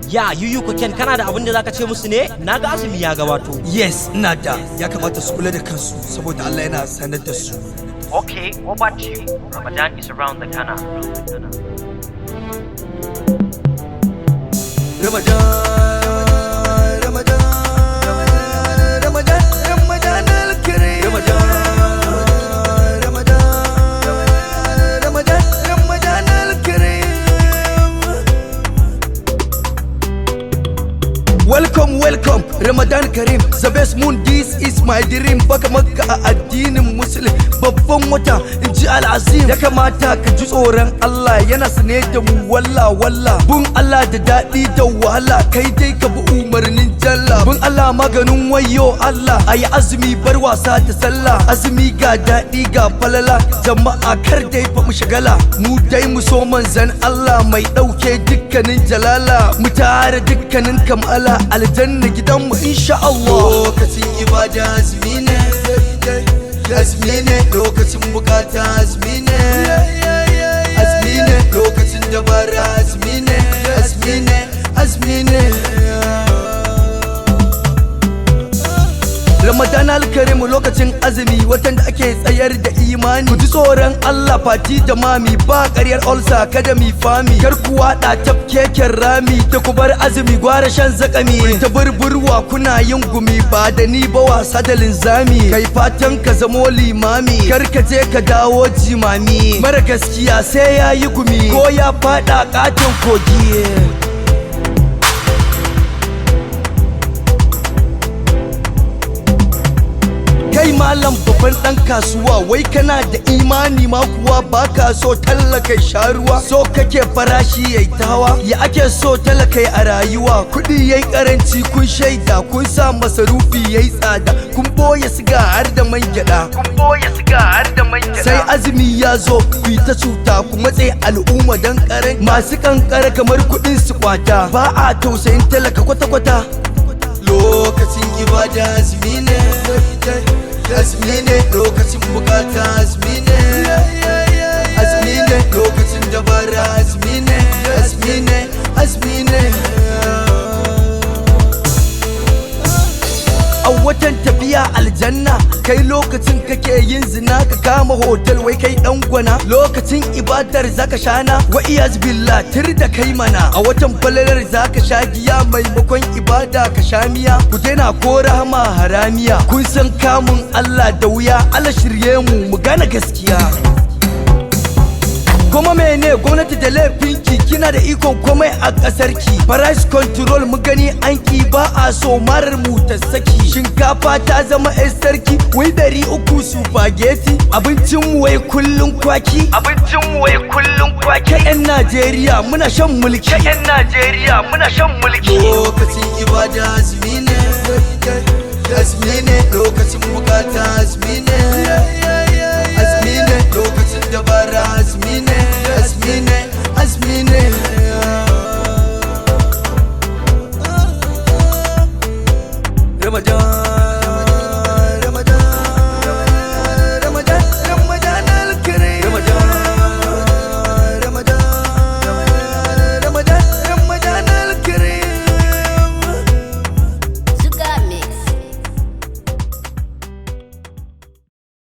Ya yuyu koken kana da abin da zaka ce musu ne? Naga azumi ya gabato. Yes, ina da. Ya kamata su kula da kansu saboda Allah yana sanar da su. Okay, what about you? Ramadan is around the corner. Welcome, Ramadan Kareem, the best moon, this is my dream. Baka Makka a addinin Muslim, babban wata in ji al'azim. Ya kamata ka ji tsoron Allah, yana sane da mu walla. Bun Allah da daɗi da wahala, kai dai ka bi umarnin Jalla. Bun Allah maganin wayo Allah, ayi azumi bar wasa da sallah. Azumi ga daɗi ga falala, jama'a kar dai fa mu shagala. Mu dai mu so manzan Allah mai ɗauke dukkanin jalala. Mu tare dukkanin kamala, aljanna gidanmu insha Allah. Lokacin ibada azumi ne, lokacin bukata azumi ne, lokacin dabara azumi ne. Ramadan al-Karim lokacin azumi, watan da ake tsayar da imani. Ku ji tsoron Allah fati da mami, ba ƙaryar olsa kada mi fami. Kar ku waɗa tafkeken rami, ta ku bar azumi gwara shan zakami. Ta burburwa kuna yin gumi, ba da ni ba wasa da linzami. Kai fatan ka zamo limami, kar ka je ka dawo jimami. Mara gaskiya sai ya yi gumi, ko ya faɗa ƙaton kogi. Kai malam babban dan kasuwa, wai kana da imani ma kuwa baka so talaka sharuwa. So kake farashi yayi tawa, ya ake so talaka a rayuwa. Kudi yayi karanci kun shaida, kun sa masarufi yayi tsada. Kun boye siga har da man gyada, sai azumi ya zo ku ta cuta, ku matse al'umma dan karan. Masu kankara kamar kudin su kwata, ba a tausayin talaka kwata-kwata. Lokacin ibada azumi ne, lokacin bukata azumi ne, lokacin dabara azumi ne. A watan tafiya aljanna, kai lokacin kake yin zina ka kama hotel wai kai dan gwana. Lokacin ibadar zaka shana, wa iyaz billah tir da kai mana. A watan falalar zaka sha giya, maimakon ibada ka sha miya. Ku daina ko rahama haramiya, kun san kamun Allah da wuya. Allah shirye mu gane gaskiya. Kuma mene gwamnati da laifinki, kina da ikon komai a ƙasarki. Price control mu gani an ki, ba a so marar mu ta saki. Shinkafa ta zama yar sarki, wai 300 spaghetti. Abincin mu wai kullun kwaki, Kai 'yan Najeriya muna shan mulki, Lokacin ibada azumi ne, lokacin bukata azumi ne, lokacin dabara azumi ne.